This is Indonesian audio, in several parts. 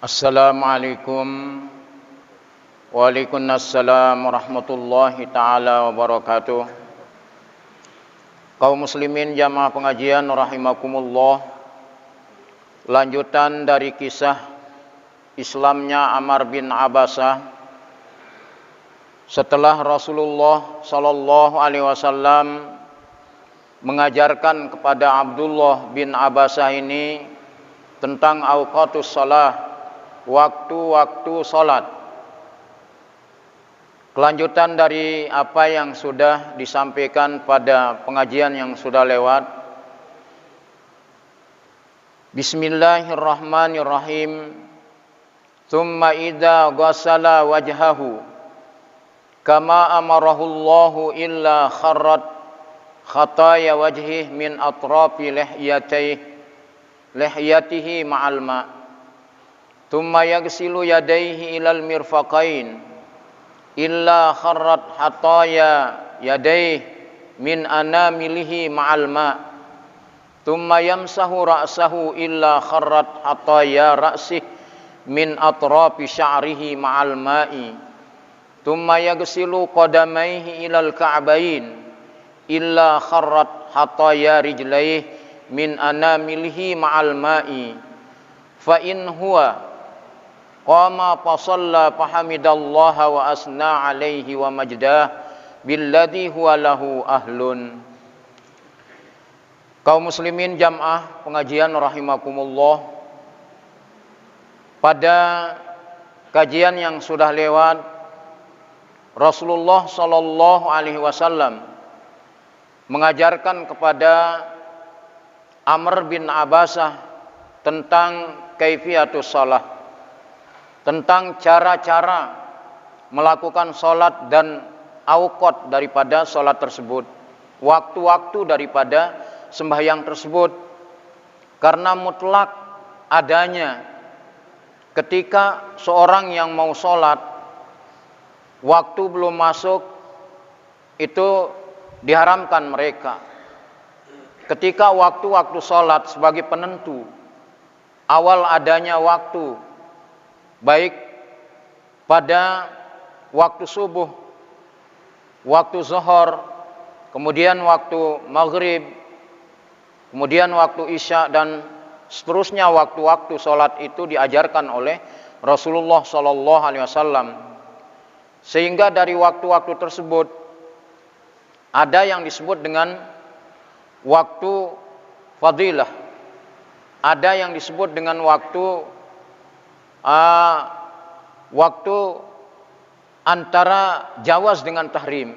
Assalamualaikum. Waalaikumsalam warahmatullahi taala wabarakatuh. Kaum muslimin jamaah pengajian rahimakumullah. Lanjutan dari kisah Islamnya Amr bin Abbasah setelah Rasulullah sallallahu alaihi wasallam mengajarkan kepada Abdullah bin Abbasah ini tentang auqatus shalah, waktu-waktu salat. Kelanjutan dari apa yang sudah disampaikan pada pengajian yang sudah lewat. Bismillahirrahmanirrahim. Tsumma idza ghassala wajhahu kama amarahu Allahu illa kharrat khataya wajhihi min atrafi lihyatihi ma'al ma'. Tsumma yaghsilu yadayhi ilal mirfaqain illa kharrat hataya yadayhi min anamilihi ma'al ma'. Tsumma yamsahu ra'sahu illa kharrat hataya ra'sihi min atrafi sya'rihi ma'al ma'i. Tsumma yaghsilu qadamayhi ilal ka'bayn illa kharrat hataya rijlayhi min anamilihi ma'al ma'i. Fa in huwa qama fa shalla fa hamidallaha wa asna alaihi wa majdah billadhi huwa lahu ahlun. Kaum muslimin jamaah pengajian rahimakumullah, pada kajian yang sudah lewat Rasulullah sallallahu alaihi wasallam mengajarkan kepada Amr bin Abbasah tentang kaifiatus shalah, tentang cara-cara melakukan sholat dan auqat daripada sholat tersebut, waktu-waktu daripada sembahyang tersebut. Karena mutlak adanya ketika seorang yang mau sholat, waktu belum masuk, itu diharamkan mereka. Ketika waktu-waktu sholat sebagai penentu awal adanya waktu, baik pada waktu subuh, waktu zuhur, kemudian waktu maghrib, kemudian waktu isya, dan seterusnya waktu-waktu sholat itu diajarkan oleh Rasulullah sallallahu alaihi wasallam. Sehingga dari waktu-waktu tersebut ada yang disebut dengan waktu fadilah, ada yang disebut dengan waktu antara jawaz dengan tahrim.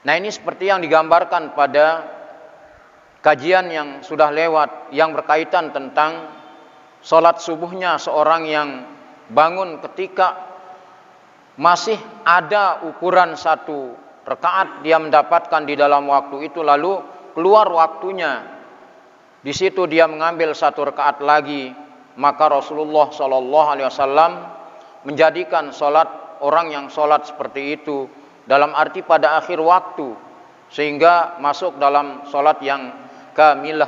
Nah, ini seperti yang digambarkan pada kajian yang sudah lewat yang berkaitan tentang sholat subuhnya seorang yang bangun ketika masih ada ukuran satu rakaat dia mendapatkan di dalam waktu itu, lalu keluar waktunya, di situ dia mengambil satu rakaat lagi. Maka Rasulullah sallallahu alaihi wasallam menjadikan salat orang yang salat seperti itu dalam arti pada akhir waktu, sehingga masuk dalam salat yang kamilah,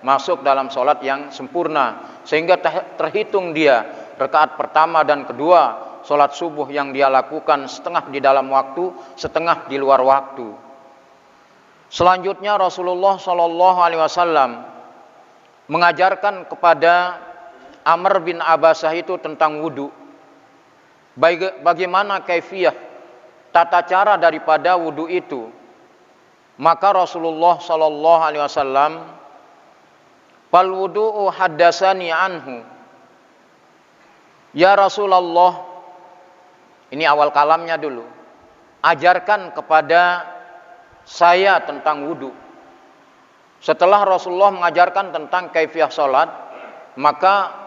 masuk dalam salat yang sempurna, sehingga terhitung dia rakaat pertama dan kedua salat subuh yang dia lakukan setengah di dalam waktu, setengah di luar waktu. Selanjutnya Rasulullah sallallahu alaihi wasallam mengajarkan kepada Amr bin Abbasah itu tentang wudu. Bagaimana kaifiyah, tata cara daripada wudu itu. Maka Rasulullah sallallahu alaihi wasallam, "Fal wudu'u haddatsani anhu." Ya Rasulullah, ini awal kalamnya dulu. Ajarkan kepada saya tentang wudu. Setelah Rasulullah mengajarkan tentang kaifiyah salat, maka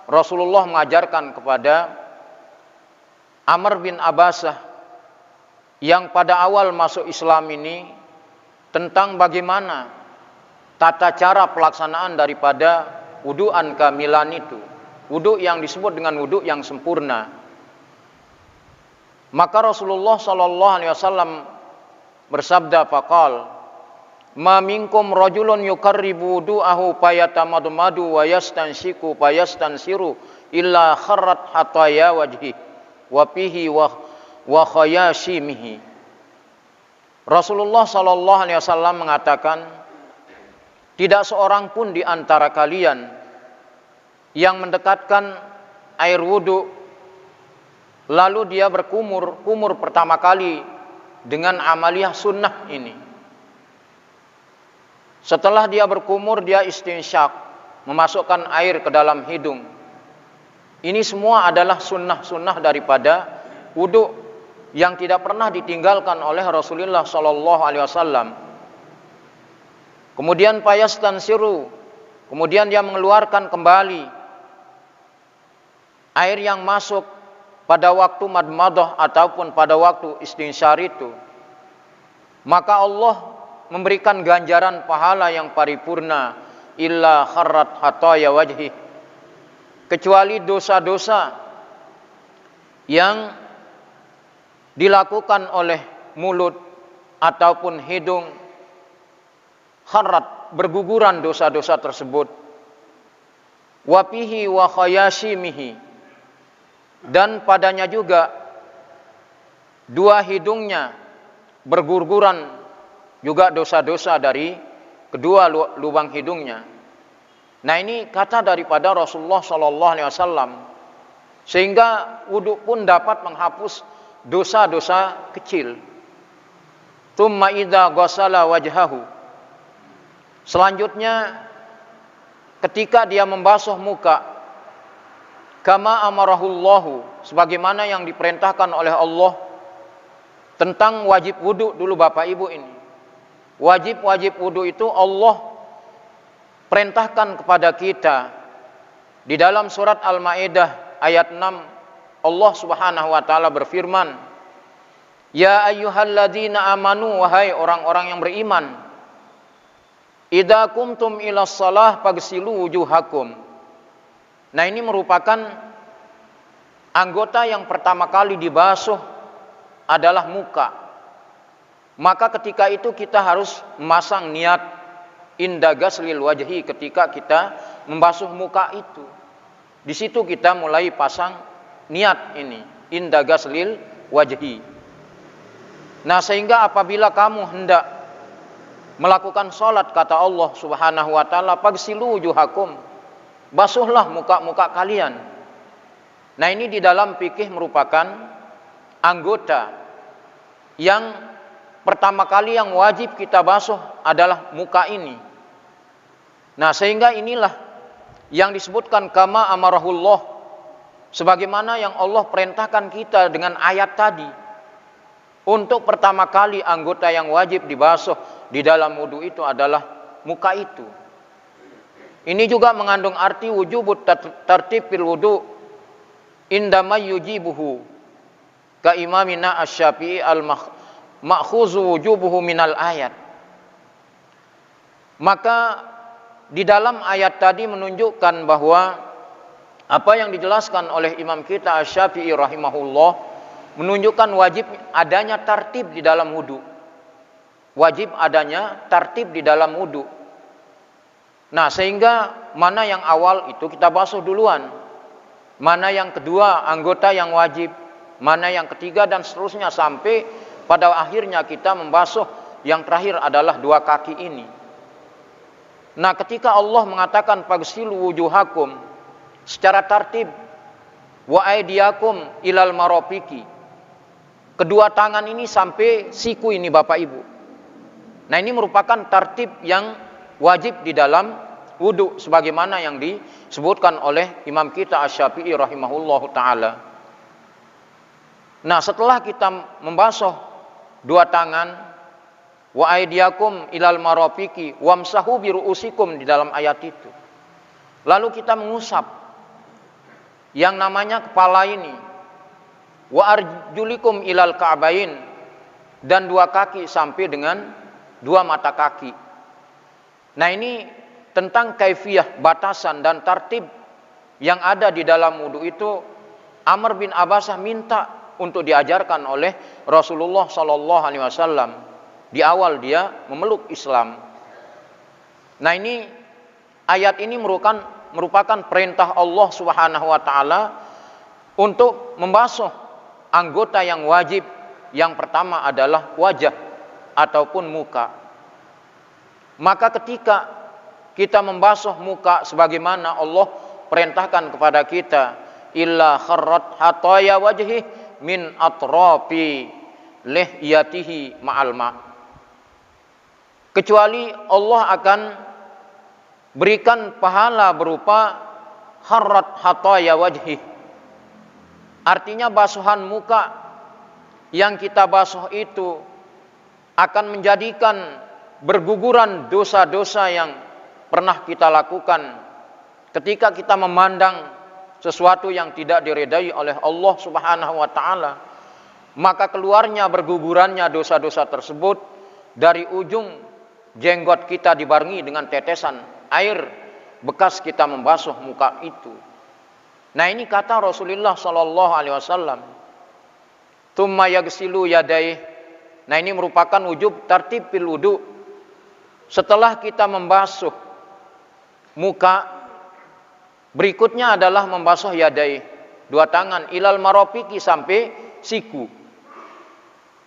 Rasulullah mengajarkan kepada Amr bin Abbasah yang pada awal masuk Islam ini tentang bagaimana tata cara pelaksanaan daripada wudu'an kamilan itu, wudu yang disebut dengan wudu yang sempurna. Maka Rasulullah sallallahu alaihi wasallam bersabda, faqal, "Ma minkum rajulun yuqarribu wudu'ahu payatamadmadu wa yastansiku payastansiru illa kharrat hataya wajhi wa fihi wa khayashimihi. Rasulullah sallallahu alaihi wasallam mengatakan, tidak seorang pun di antara kalian yang mendekatkan air wudu lalu dia kumur pertama kali dengan amaliyah sunnah ini. Setelah dia berkumur, dia istinsyak, memasukkan air ke dalam hidung. Ini semua adalah sunnah-sunnah daripada wudu yang tidak pernah ditinggalkan oleh Rasulullah sallallahu alaihi wasallam. Kemudian fayastansiru, kemudian dia mengeluarkan kembali air yang masuk pada waktu madmadah ataupun pada waktu istinsyar itu. Maka Allah memberikan ganjaran pahala yang paripurna, illa kharrat hataya wajhi, kecuali dosa-dosa yang dilakukan oleh mulut ataupun hidung, kharrat, berguguran dosa-dosa tersebut. Wa fihi wa khayashimihi, dan padanya juga dua hidungnya berguguran juga dosa-dosa dari kedua lubang hidungnya. Nah, ini kata daripada Rasulullah sallallahu alaihi wasallam, sehingga wudu pun dapat menghapus dosa-dosa kecil. Tsumma idza ghassala wajhahu, selanjutnya ketika dia membasuh muka, kama amarahullahu, sebagaimana yang diperintahkan oleh Allah. Tentang wajib wudu dulu Bapak Ibu ini. Wajib wudu itu Allah perintahkan kepada kita di dalam surat Al-Maidah ayat 6. Allah Subhanahu wa taala berfirman, ya ayyuhalladzina amanu, wahai orang-orang yang beriman, idza qumtum ilas shalah faghsilu wujuhakum. Nah, ini merupakan anggota yang pertama kali dibasuh adalah muka. Maka ketika itu kita harus memasang niat inda ghaslil wajhi, ketika kita membasuh muka itu. Di situ kita mulai pasang niat ini, inda ghaslil wajhi. Nah, sehingga apabila kamu hendak melakukan salat, kata Allah Subhanahu wa taala, faghsilu wujuhakum, basuhlah muka-muka kalian. Nah, ini di dalam fikih merupakan anggota yang pertama kali yang wajib kita basuh adalah muka ini. Nah, sehingga inilah yang disebutkan kama amarahullah, sebagaimana yang Allah perintahkan kita dengan ayat tadi. Untuk pertama kali anggota yang wajib dibasuh di dalam wudu itu adalah muka itu. Ini juga mengandung arti wujubut tartib fil wudu indama yujibuhu, ka imamina asy-Syafi'i ma'khuzu wujubuhu minal ayat. Maka di dalam ayat tadi menunjukkan bahwa apa yang dijelaskan oleh imam kita Asy-Syafi'i rahimahullah menunjukkan wajib adanya tartib di dalam wudu. Wajib adanya tartib di dalam wudu. Nah, sehingga mana yang awal itu kita basuh duluan, mana yang kedua anggota yang wajib, mana yang ketiga, dan seterusnya sampai pada akhirnya kita membasuh yang terakhir adalah dua kaki ini. Nah, ketika Allah mengatakan faghsilu wujuhakum secara tartib, wa aydiyakum ilal marafiqi, kedua tangan ini sampai siku ini Bapak Ibu. Nah, ini merupakan tartib yang wajib di dalam wudu sebagaimana yang disebutkan oleh imam kita Asy-Syafi'i rahimahullahu taala. Nah, setelah kita membasuh dua tangan, wa aydiyakum ilal marafiqi wamsahu bi ru'usikum di dalam ayat itu. Lalu kita mengusap yang namanya kepala ini, wa arjulikum ilal ka'bain, dan dua kaki sampai dengan dua mata kaki. Nah, ini tentang kaifiyah, batasan dan tartib yang ada di dalam wudu itu. Amr bin Abbasah minta untuk diajarkan oleh Rasulullah sallallahu alaihi wasallam di awal dia memeluk Islam. Nah, ini ayat ini merupakan perintah Allah Subhanahu wa taala untuk membasuh anggota yang wajib. Yang pertama adalah wajah ataupun muka. Maka ketika kita membasuh muka sebagaimana Allah perintahkan kepada kita, illa kharrat hataya wajhi min atrafi lihyatihi ma'al ma'. Kecuali Allah akan berikan pahala berupa kharrat hataya wajhi. Artinya basuhan muka yang kita basuh itu akan menjadikan berguguran dosa-dosa yang pernah kita lakukan ketika kita memandang sesuatu yang tidak diridai oleh Allah Subhanahu wa taala. Maka keluarnya bergugurannya dosa-dosa tersebut dari ujung jenggot kita dibarengi dengan tetesan air bekas kita membasuh muka itu. Nah, ini kata Rasulullah sallallahu alaihi wasallam. Tsumma yaghsilu yadayhi. Nah, ini merupakan wujub tartibil wudu. Setelah kita membasuh muka, berikutnya adalah membasuh yadayhi, dua tangan, ilal marofiki, sampai siku.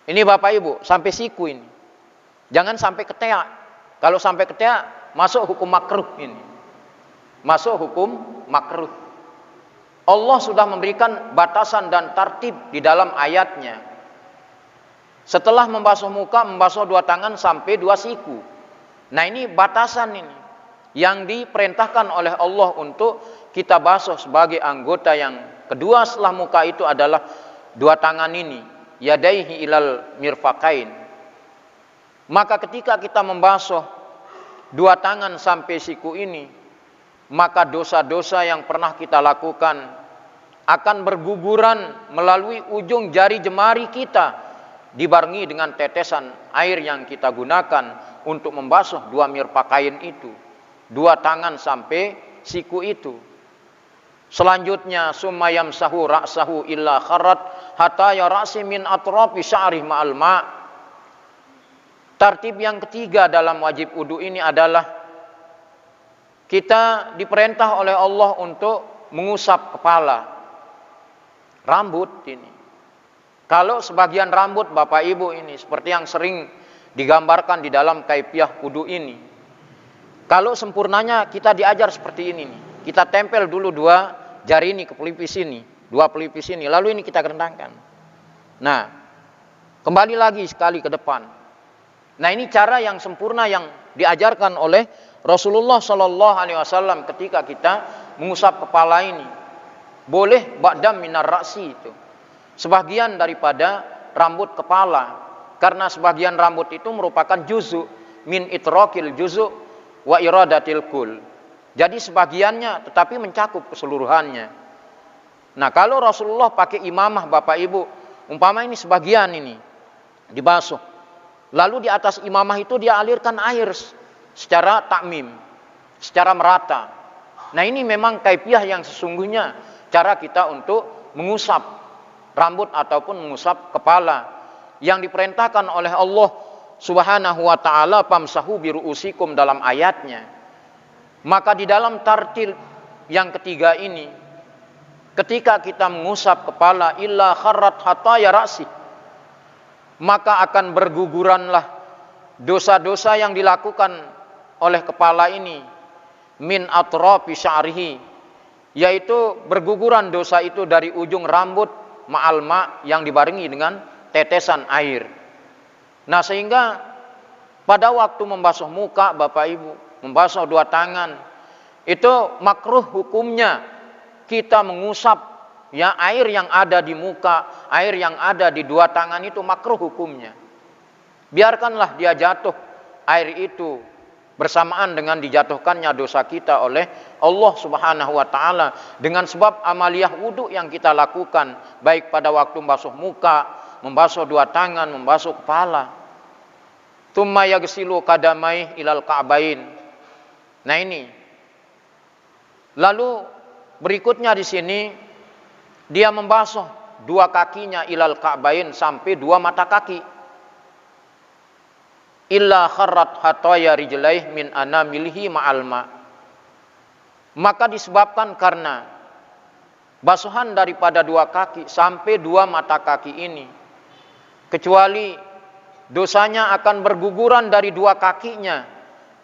Ini Bapak Ibu, sampai siku ini. Jangan sampai ketea. Kalau sampai ketea, masuk hukum makruh ini. Masuk hukum makruh. Allah sudah memberikan batasan dan tertib di dalam ayatnya. Setelah membasuh muka, membasuh dua tangan sampai dua siku. Nah, ini batasan ini yang diperintahkan oleh Allah untuk kita basuh sebagai anggota yang kedua setelah muka itu adalah dua tangan ini, yadaihi ilal mirfaqain. Maka ketika kita membasuh dua tangan sampai siku ini, maka dosa-dosa yang pernah kita lakukan akan berguguran melalui ujung jari jemari kita, dibarengi dengan tetesan air yang kita gunakan untuk membasuh dua mirfaqain itu, dua tangan sampai siku itu. Selanjutnya summa yamsahu ra'sahu illa kharrat hatta yarasi min atrafi sya'ri ma'al ma'. Tartib yang ketiga dalam wajib wudu ini adalah kita diperintah oleh Allah untuk mengusap kepala, rambut ini. Kalau sebagian rambut Bapak Ibu ini seperti yang sering digambarkan di dalam kaifiah wudu ini, kalau sempurnanya kita diajar seperti ini nih. Kita tempel dulu dua jari ini ke pelipis ini, dua pelipis ini, lalu ini kita gerendangkan. Nah, kembali lagi sekali ke depan. Nah, ini cara yang sempurna yang diajarkan oleh Rasulullah Sallallahu Alaihi Wasallam ketika kita mengusap kepala ini. Boleh ba'dam minar ra'si itu, sebagian daripada rambut kepala, karena sebagian rambut itu merupakan juzu min itraqil juzu wa iradatil kul. Jadi sebagiannya tetapi mencakup keseluruhannya. Nah, kalau Rasulullah pakai imamah Bapak Ibu, umpama ini sebagian ini dibasuh, lalu di atas imamah itu dia alirkan air secara takmim, secara merata. Nah, ini memang kaifiah yang sesungguhnya cara kita untuk mengusap rambut ataupun mengusap kepala yang diperintahkan oleh Allah Subhanahu wa taala, famsahu biruusikum dalam ayatnya. Maka di dalam tartil yang ketiga ini, ketika kita mengusap kepala illa kharrat hataya ra'si, maka akan berguguranlah dosa-dosa yang dilakukan oleh kepala ini min atrafi sya'rihi, yaitu berguguran dosa itu dari ujung rambut ma'al ma' yang dibarengi dengan tetesan air. Nah, sehingga pada waktu membasuh muka Bapak Ibu, membasuh dua tangan, itu makruh hukumnya kita mengusap ya air yang ada di muka, air yang ada di dua tangan itu makruh hukumnya. Biarkanlah dia jatuh air itu bersamaan dengan dijatuhkannya dosa kita oleh Allah Subhanahu wa taala dengan sebab amaliyah wudu yang kita lakukan baik pada waktu membasuh muka, membasuh dua tangan, membasuh kepala. Tsumma yaghsilu qadamaihi ilal ka'bain. Nah, ini. Lalu berikutnya di sini dia membasuh dua kakinya ilal ka'bain sampai dua mata kaki. Illa kharrat hataya rijlaih min anamilhi ma'al ma'. Maka disebabkan karena basuhan daripada dua kaki sampai dua mata kaki ini, kecuali dosanya akan berguguran dari dua kakinya,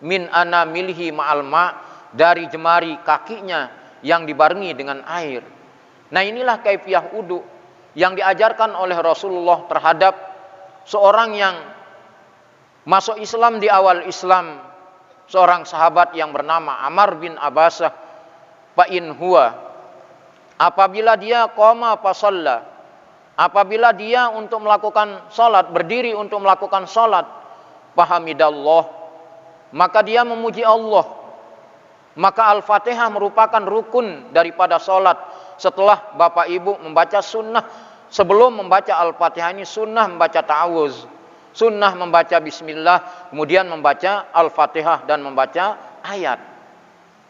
min anamilhi ma'al ma', dari jemari kakinya yang dibarengi dengan air. Nah, inilah kaifiah wudu yang diajarkan oleh Rasulullah terhadap seorang yang masuk Islam di awal Islam, seorang sahabat yang bernama Amr bin Abasah. Fa in huwa, apabila dia qama fa shalla, apabila dia untuk melakukan salat, berdiri untuk melakukan salat, fahamidallah, maka dia memuji Allah. Maka Al-Fatihah merupakan rukun daripada salat. Setelah Bapak Ibu membaca sunnah, sebelum membaca Al-Fatihah ini sunnah membaca ta'awuz, sunnah membaca bismillah, kemudian membaca Al-Fatihah dan membaca ayat.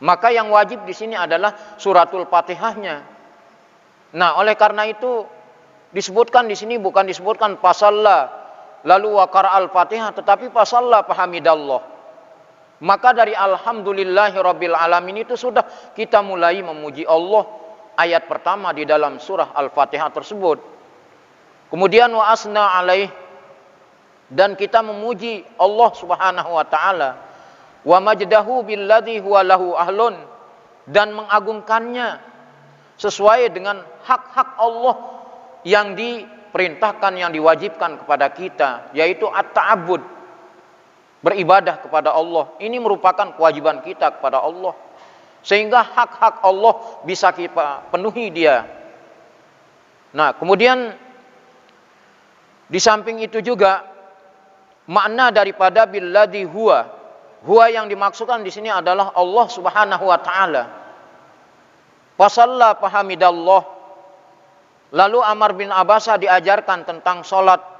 Maka yang wajib di sini adalah suratul Fatihahnya. Nah, oleh karena itu disebutkan di sini bukan disebutkan fasalla lalu waqara al-Fatihah, tetapi fasalla fahamidallah. Maka dari alhamdulillahirabbil alamin itu sudah kita mulai memuji Allah, ayat pertama di dalam surah Al-Fatihah tersebut. Kemudian wa asna alaih, dan kita memuji Allah Subhanahu wa taala, wa majdahu billadzi huwa lahu ahlun, dan mengagungkannya sesuai dengan hak-hak Allah yang diperintahkan, yang diwajibkan kepada kita, yaitu at-ta'abbud, beribadah kepada Allah. Ini merupakan kewajiban kita kepada Allah, sehingga hak-hak Allah bisa kita penuhi dia. Nah, kemudian di samping itu juga makna daripada billadzi huwa, huwa yang dimaksudkan di sini adalah Allah Subhanahu wa taala. Fasalla fahamidallah. Lalu Amr bin Abasah diajarkan tentang salat.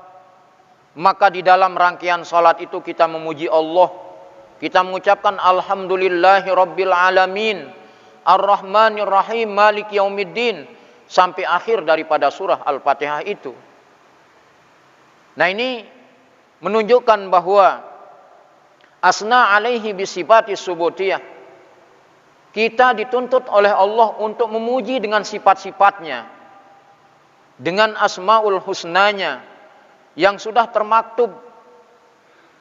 Maka di dalam rangkaian salat itu kita memuji Allah. Kita mengucapkan alhamdulillahi rabbil alamin, arrahmanir rahim, maliki yaumiddin, sampai akhir daripada surah Al-Fatihah itu. Nah, ini menunjukkan bahwa asna alaihi bisifati subutiyah. Kita dituntut oleh Allah untuk memuji dengan sifat-sifatnya, dengan asmaul husnanya, yang sudah termaktub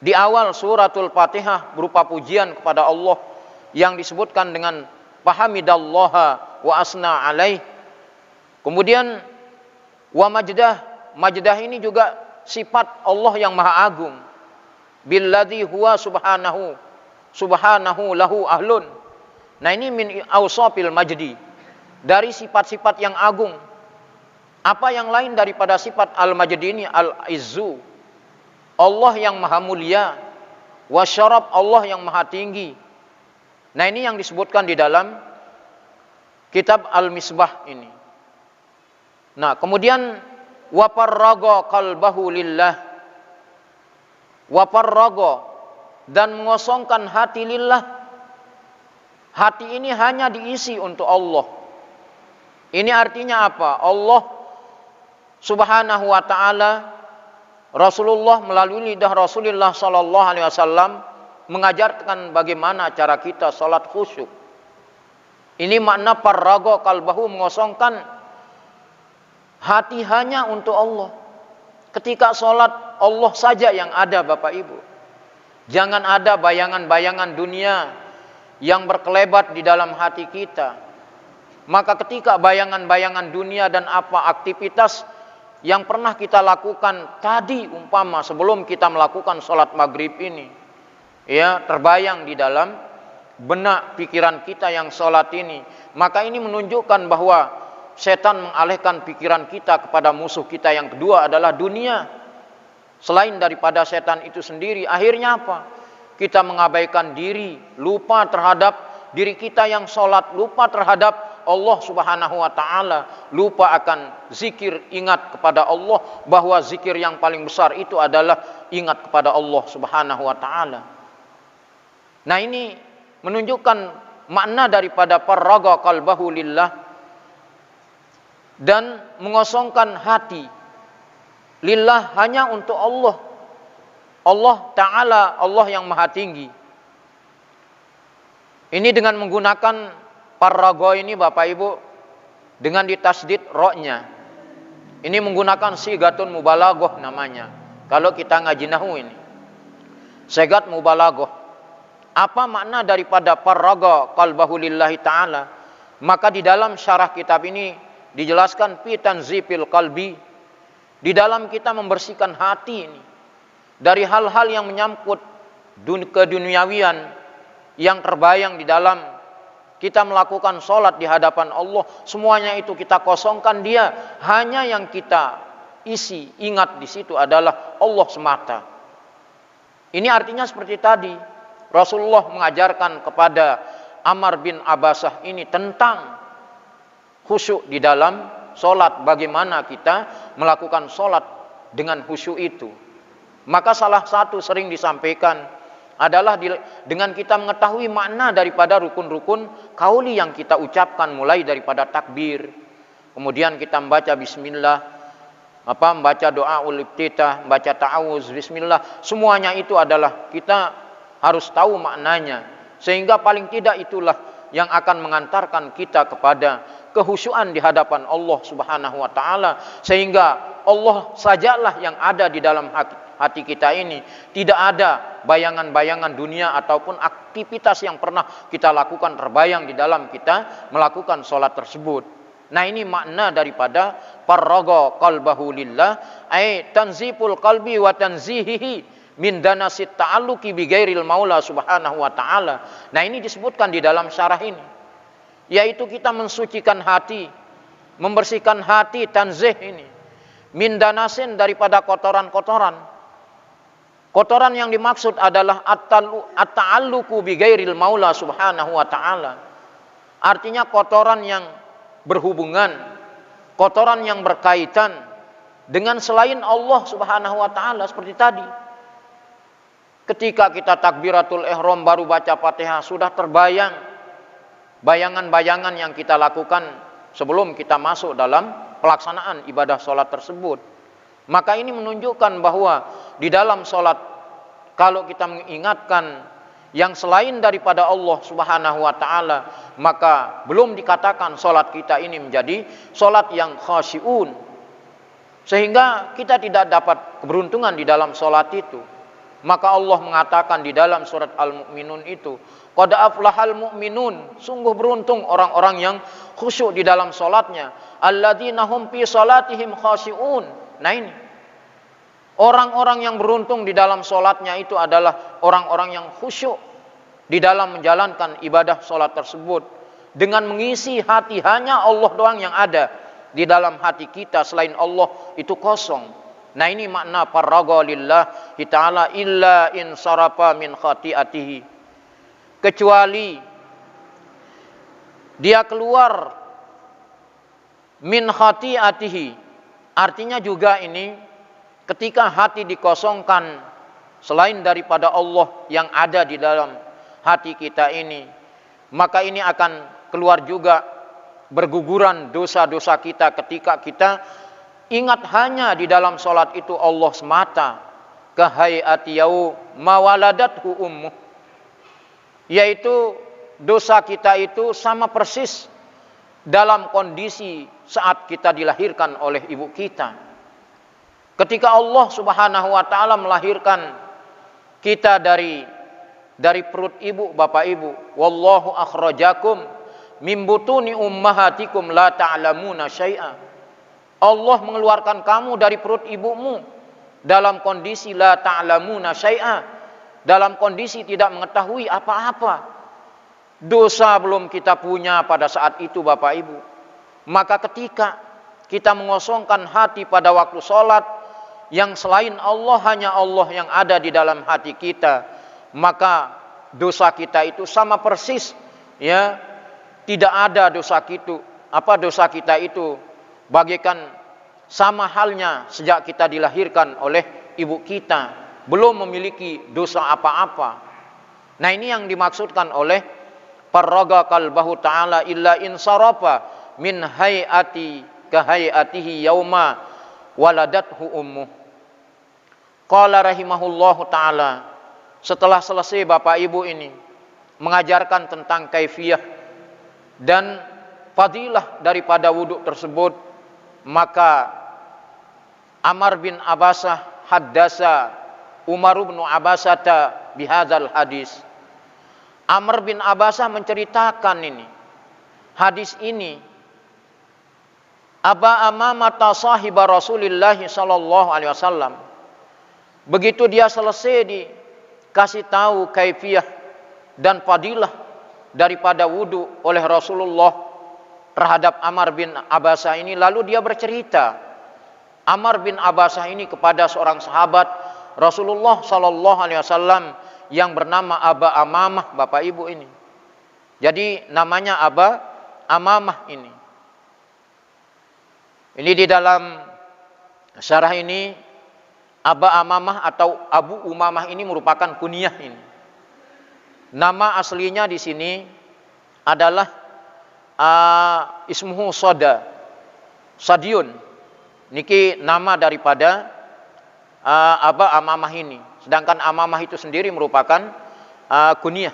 di awal suratul Fatihah berupa pujian kepada Allah yang disebutkan dengan fahamidallaha wa asna alaih. Kemudian wa majdah, majdah ini juga sifat Allah yang maha agung. Billadzi huwa subhanahu lahu ahlun. Nah, ini min awsafil majdi, dari sifat-sifat yang agung. Apa yang lain daripada sifat al-majdi ini? Al-izzu, Allah yang maha mulia, wasyarab, Allah yang maha tinggi. Nah, ini yang disebutkan di dalam kitab Al-Misbah ini. Nah, kemudian wafarraga qalbahu lillah, wafarraga, dan mengosongkan hati lillah. Hati ini hanya diisi untuk Allah. Ini artinya apa? Allah Subhanahu wa ta'ala, Rasulullah melalui lidah Rasulullah sallallahu alaihi wasallam mengajarkan bagaimana cara kita salat khusyuk. Ini makna farraga qalbahu, mengosongkan hati hanya untuk Allah. Ketika salat, Allah saja yang ada, Bapak Ibu. Jangan ada bayangan-bayangan dunia yang berkelebat di dalam hati kita. Maka ketika bayangan-bayangan dunia dan apa aktivitas yang pernah kita lakukan tadi, umpama sebelum kita melakukan sholat maghrib ini, ya, terbayang di dalam benak pikiran kita yang sholat ini, maka ini menunjukkan bahwa setan mengalihkan pikiran kita kepada musuh kita yang kedua adalah dunia. Selain daripada setan itu sendiri, akhirnya apa? Kita mengabaikan diri, lupa terhadap diri kita yang sholat, lupa terhadap Allah Subhanahu wa ta'ala, lupa akan zikir, ingat kepada Allah, bahwa zikir yang paling besar itu adalah ingat kepada Allah Subhanahu wa ta'ala. Nah, ini menunjukkan makna daripada farraga qalbahu lillah, dan mengosongkan hati lillah, hanya untuk Allah. Allah Ta'ala, Allah yang maha tinggi. Ini dengan menggunakan Parrago ini Bapak Ibu dengan ditasdid ro-nya. Ini menggunakan sigatun mubalaghah namanya. Kalau kita ngaji nahwu ini. Sigat mubalaghah. Apa makna daripada parraga qalbahu lillahi ta'ala? Maka di dalam syarah kitab ini dijelaskan fi tanzifil qalbi. Di dalam kita membersihkan hati ini dari hal-hal yang menyangkut keduniawian yang terbayang di dalam kita melakukan sholat di hadapan Allah, semuanya itu kita kosongkan dia. Hanya yang kita isi, ingat di situ adalah Allah semata. Ini artinya seperti tadi, Rasulullah mengajarkan kepada Ammar bin Abasah ini tentang khusyuk di dalam sholat. Bagaimana kita melakukan sholat dengan khusyuk itu. Maka salah satu sering disampaikan adalah dengan kita mengetahui makna daripada rukun-rukun qauli yang kita ucapkan, mulai daripada takbir, kemudian kita membaca bismillah, membaca doa iftitah, membaca ta'awuz, bismillah, semuanya itu adalah kita harus tahu maknanya, sehingga paling tidak itulah yang akan mengantarkan kita kepada kehusyuan di hadapan Allah Subhanahu wa taala, sehingga Allah sajalah yang ada di dalam hati kita ini. Tidak ada bayangan-bayangan dunia ataupun aktivitas yang pernah kita lakukan terbayang di dalam kita melakukan sholat tersebut. Nah, ini makna daripada parraga qalbahu lillah, ay tanziful qalbi wa tanzihihi min danasit ta'alluqi bi ghairil maula subhanahu wa ta'ala. Nah, ini disebutkan di dalam syarah ini, yaitu kita mensucikan hati, membersihkan hati, tanzih ini min danasin daripada kotoran-kotoran. Kotoran yang dimaksud adalah at-ta'alluqu bi ghairil maula subhanahu wa ta'ala. Artinya kotoran yang berhubungan, kotoran yang berkaitan dengan selain Allah Subhanahu wa taala, seperti tadi. Ketika kita takbiratul ihram baru baca Fatihah, sudah terbayang bayangan-bayangan yang kita lakukan sebelum kita masuk dalam pelaksanaan ibadah sholat tersebut. Maka ini menunjukkan bahwa di dalam sholat, kalau kita mengingatkan yang selain daripada Allah Subhanahu wa taala, maka belum dikatakan sholat kita ini menjadi sholat yang khasyi'un, sehingga kita tidak dapat keberuntungan di dalam sholat itu. Maka Allah mengatakan di dalam surat Al-Mu'minun itu, qad aflahal mu'minun, sungguh beruntung orang-orang yang khusyuk di dalam sholatnya, alladzina hum fi sholatihim khasyi'un. Nah, ini orang-orang yang beruntung di dalam sholatnya itu adalah orang-orang yang khusyuk di dalam menjalankan ibadah sholat tersebut, dengan mengisi hati. Hanya Allah doang yang ada di dalam hati kita, selain Allah itu kosong. Nah, ini makna parraga lillahi ta'ala illa in sarafa min khati'atihi, kecuali dia keluar min khati'atihi. Artinya juga ini, ketika hati dikosongkan selain daripada Allah yang ada di dalam hati kita ini, maka ini akan keluar juga berguguran dosa-dosa kita ketika kita ingat hanya di dalam sholat itu Allah semata. Kahayati yau mawaladathu ummuh, yaitu dosa kita itu sama persis dalam kondisi saat kita dilahirkan oleh ibu kita. Ketika Allah Subhanahu wa taala melahirkan kita dari perut ibu, Bapak Ibu, wallahu akhrajakum mim butuni ummahatikum la ta'lamuna syai'a. Allah mengeluarkan kamu dari perut ibumu dalam kondisi la ta'lamuna syai'a, dalam kondisi tidak mengetahui apa-apa. Dosa belum kita punya pada saat itu, Bapak Ibu. Maka ketika kita mengosongkan hati pada waktu sholat, yang selain Allah, hanya Allah yang ada di dalam hati kita, maka dosa kita itu sama persis, ya, tidak ada dosa kita itu bagaikan sama halnya sejak kita dilahirkan oleh ibu kita, belum memiliki dosa apa-apa. Nah, ini yang dimaksudkan oleh parraga qalbahu ta'ala illa insarafa min hayati kahayatihi yauma waladathu ummuh. Qala rahimahullahu ta'ala, setelah selesai Bapak Ibu ini mengajarkan tentang kaifiyah dan fadilah daripada wudhu tersebut, maka Amr bin Abasah haddasa Umar bin Abasata bihadzal hadis. Amr bin Abasah menceritakan ini, hadis ini. Aba Amamata sahiba Rasulillah sallallahu alaihi wasallam. Begitu dia selesai dikasih tahu kaifiyah dan fadilah daripada wudu oleh Rasulullah terhadap Amr bin Abasah ini, lalu dia bercerita Amr bin Abasah ini kepada seorang sahabat Rasulullah sallallahu alaihi wasallam yang bernama Aba Amamah, Bapak Ibu ini. Jadi namanya Aba Amamah ini. Ini di dalam syarah ini Aba Amamah atau Abu Umamah ini merupakan kunyah ini. Nama aslinya di sini adalah ismuhu Sadiun. Niki nama daripada Aba Amamah ini. Sedangkan Amamah itu sendiri merupakan kunyah.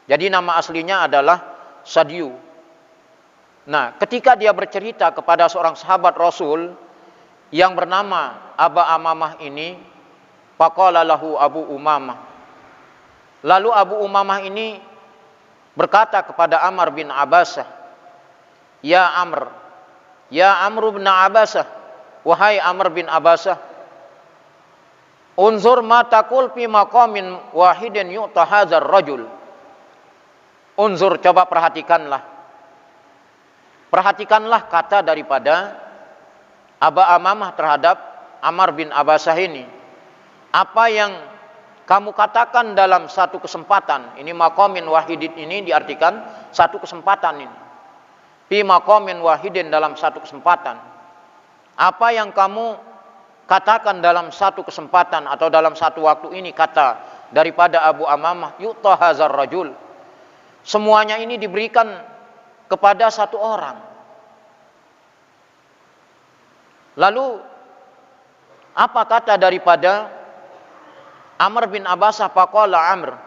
Jadi nama aslinya adalah Sadiu. Nah, ketika dia bercerita kepada seorang sahabat Rasul yang bernama Aba Amamah ini, faqala lahu Abu Umamah. Lalu Abu Umamah ini berkata kepada Amr bin Abasah, Ya Amr bin Abasah, wahai Amr bin Abasah, unzur ma taqul fi maqamin wahidin yu'ta hadzal rajul. Unzur, coba perhatikanlah. Perhatikanlah kata daripada Aba Amamah terhadap Amr bin Abasah ini. Apa yang kamu katakan dalam satu kesempatan. Ini maqamin wahidin ini diartikan satu kesempatan ini. Fi maqamin wahidin, dalam satu kesempatan. Apa yang kamu katakan dalam satu kesempatan atau dalam satu waktu ini, kata daripada Abu Amamah, yu'ta hadzal rajul. Semuanya ini diberikan kepada satu orang. Lalu apa kata daripada Amr bin Abasah? Faqala Amr,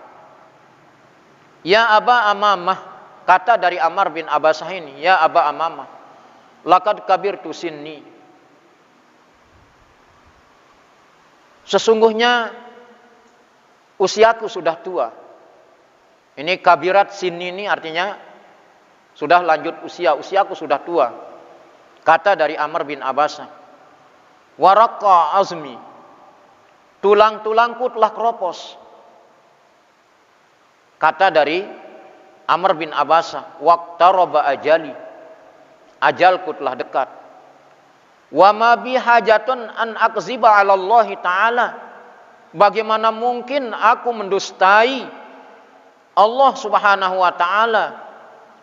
ya Aba Amamah, kata dari Amr bin Abasah ini, ya Aba Amamah, laqad kabirtu sinni. Sesungguhnya usiaku sudah tua. Ini kabirat sinni ini artinya sudah lanjut usia, usiaku sudah tua. Kata dari Amr bin Abasah. Waraqqa azmi, tulang-tulangku telah keropos. Kata dari Amr bin Abasah. Waqtaraba ajali, ajalku telah dekat. Wa ma bi hajatun an akziba 'ala Allah taala, bagaimana mungkin aku mendustai Allah Subhanahu wa taala,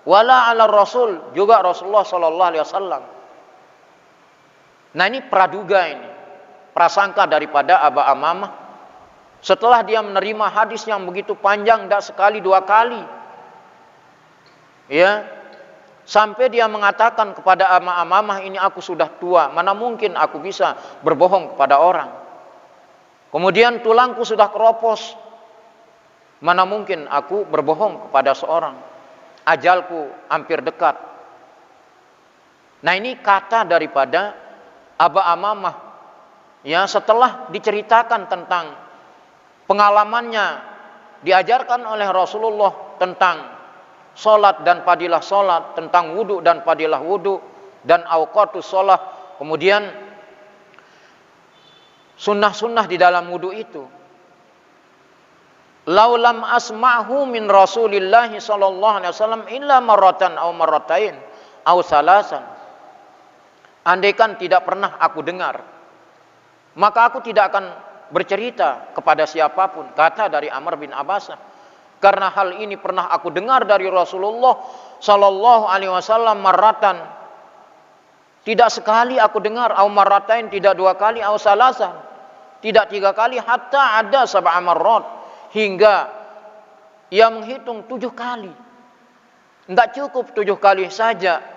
wala 'ala Rasul, juga Rasulullah sallallahu alaihi wasallam. Nah, ini praduga ini, prasangka daripada Aba Amamah setelah dia menerima hadis yang begitu panjang, tidak sekali dua kali. Ya, sampai dia mengatakan kepada Aba Amamah ini, aku sudah tua, mana mungkin aku bisa berbohong kepada orang. Kemudian tulangku sudah keropos, mana mungkin aku berbohong kepada seorang. Ajalku hampir dekat. Nah, ini kata daripada Aba Amamah, ya, setelah diceritakan tentang pengalamannya diajarkan oleh Rasulullah tentang solat dan fadilah solat, tentang wudu dan fadilah wudu, dan awqatus solat, kemudian sunnah-sunnah di dalam wudu itu. Laulam asma'hu min Rasulillah sallallahu alaihi wasallam illa marratan aw marratain aw salasan. Andaikan tidak pernah aku dengar, maka aku tidak akan bercerita kepada siapapun, kata dari Amr bin Abasah. Karena hal ini pernah aku dengar dari Rasulullah sallallahu alaihi wasallam marratan, tidak sekali aku dengar, au marratain, tidak dua kali, au salasan, tidak tiga kali, hatta ada sab'a marrat, hingga ia menghitung 7 kali. Tidak cukup 7 kali saja.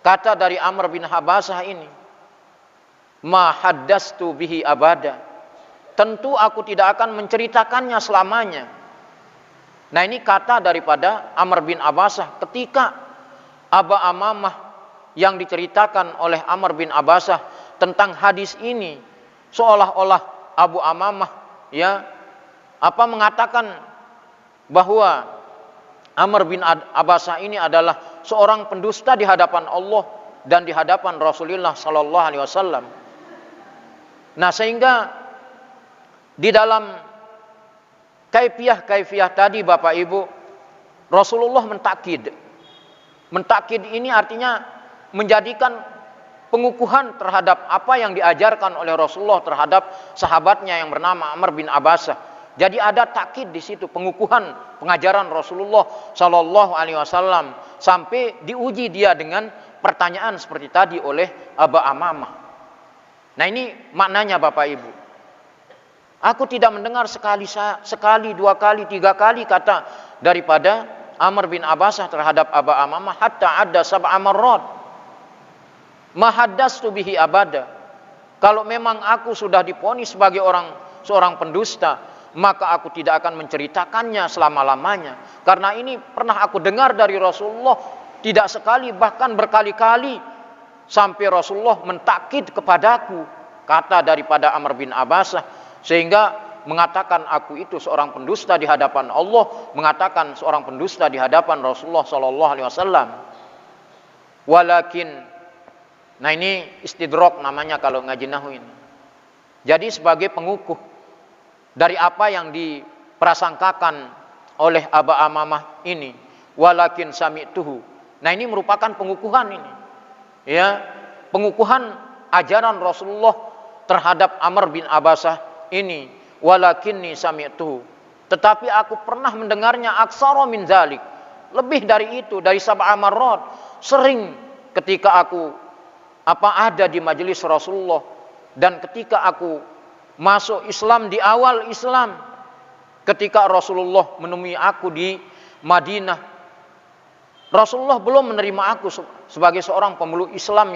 Kata dari Amr bin Abasah ini, ma haddastu bihi abada, tentu aku tidak akan menceritakannya selamanya. Nah, ini kata daripada Amr bin Abasah ketika Aba Amamah yang diceritakan oleh Amr bin Abasah tentang hadis ini, seolah-olah Abu Amamah mengatakan bahwa Amr bin Abasah ini adalah seorang pendusta di hadapan Allah dan di hadapan Rasulullah sallallahu alaihi wasallam. Nah, sehingga di dalam kaifiah tadi Bapak Ibu, Rasulullah mentakkid. Mentakkid ini artinya menjadikan pengukuhan terhadap apa yang diajarkan oleh Rasulullah terhadap sahabatnya yang bernama Amr bin Abasah. Jadi ada takkid di situ, pengukuhan pengajaran Rasulullah sallallahu alaihi wasallam sampai diuji dia dengan pertanyaan seperti tadi oleh Aba Amamah. Nah, ini maknanya Bapak Ibu. Aku tidak mendengar sekali, dua kali, tiga kali kata daripada Amr bin Abasah terhadap Aba Amamah, hatta ada sab'a marrat. Ma haddastu bihi abada. Kalau memang aku sudah diponis sebagai seorang pendusta, maka aku tidak akan menceritakannya selama-lamanya. Karena ini pernah aku dengar dari Rasulullah tidak sekali, bahkan berkali-kali, sampai Rasulullah mentakkid kepadaku kata daripada Amr bin Abasah, sehingga mengatakan aku itu seorang pendusta di hadapan Allah, mengatakan seorang pendusta di hadapan Rasulullah sallallahu alaihi wasallam. Walakin, nah ini istidrok namanya kalau ngaji nahwu ini. Jadi sebagai pengukuh dari apa yang diprasangkakan oleh Aba Amamah ini, walakin sami'tuhu. Nah, ini merupakan pengukuhan ini. Ya, pengukuhan ajaran Rasulullah terhadap Amr bin Abasah ini, walakinni sami'tuhu. Tetapi aku pernah mendengarnya aksara min zalik, lebih dari itu, dari sab'a marrat. Sering ketika aku ada di majelis Rasulullah, dan ketika aku masuk Islam di awal Islam, ketika Rasulullah menemui aku di Madinah, Rasulullah belum menerima aku sebagai seorang pemeluk Islam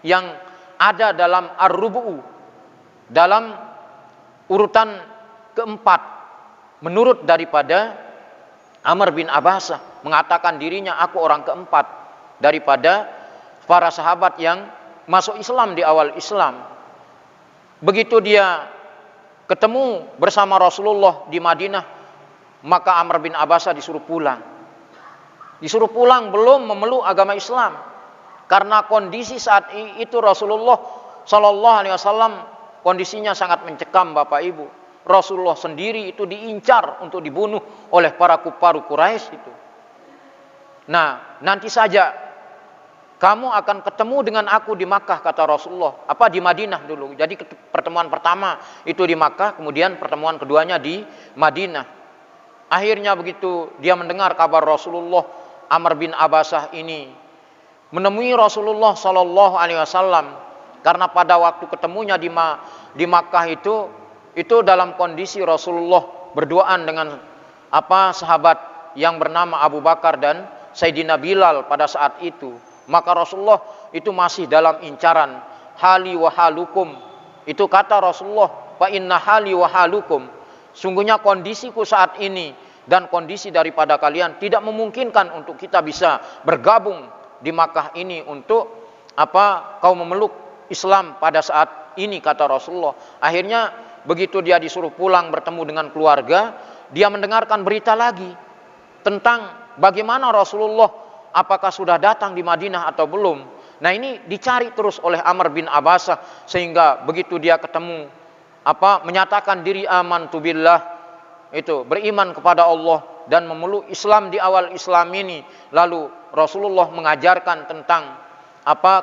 yang ada dalam ar-rubu'u, dalam urutan keempat, menurut daripada Amr bin Abasah, mengatakan dirinya aku orang keempat daripada para sahabat yang masuk Islam di awal Islam. Begitu dia ketemu bersama Rasulullah di Madinah, maka Amr bin Abasah disuruh pulang. Disuruh pulang belum memeluk agama Islam. Karena kondisi saat itu Rasulullah sallallahu alaihi wasallam kondisinya sangat mencekam Bapak Ibu. Rasulullah sendiri itu diincar untuk dibunuh oleh para kufaru Quraisy itu. Nah, nanti saja kamu akan ketemu dengan aku di Makkah, kata Rasulullah. Di Madinah dulu. Jadi pertemuan pertama itu di Makkah, kemudian pertemuan keduanya di Madinah. Akhirnya begitu dia mendengar kabar Rasulullah, Amr bin Abasah ini menemui Rasulullah sallallahu alaihi wasallam, karena pada waktu ketemunya di Makkah itu dalam kondisi Rasulullah berduaan dengan sahabat yang bernama Abu Bakar dan Sayyidina Bilal pada saat itu. Maka Rasulullah itu masih dalam incaran hali wa halukum. Itu kata Rasulullah, fa inna hali wa halukum. Sungguhnya kondisiku saat ini dan kondisi daripada kalian tidak memungkinkan untuk kita bisa bergabung di Makkah ini untuk kau memeluk Islam pada saat ini, kata Rasulullah. Akhirnya begitu dia disuruh pulang bertemu dengan keluarga, dia mendengarkan berita lagi tentang bagaimana Rasulullah, apakah sudah datang di Madinah atau belum. Nah, ini dicari terus oleh Amr bin Abasah, sehingga begitu dia ketemu menyatakan diri amantu billah, itu beriman kepada Allah dan memeluk Islam di awal Islam ini. Lalu Rasulullah mengajarkan tentang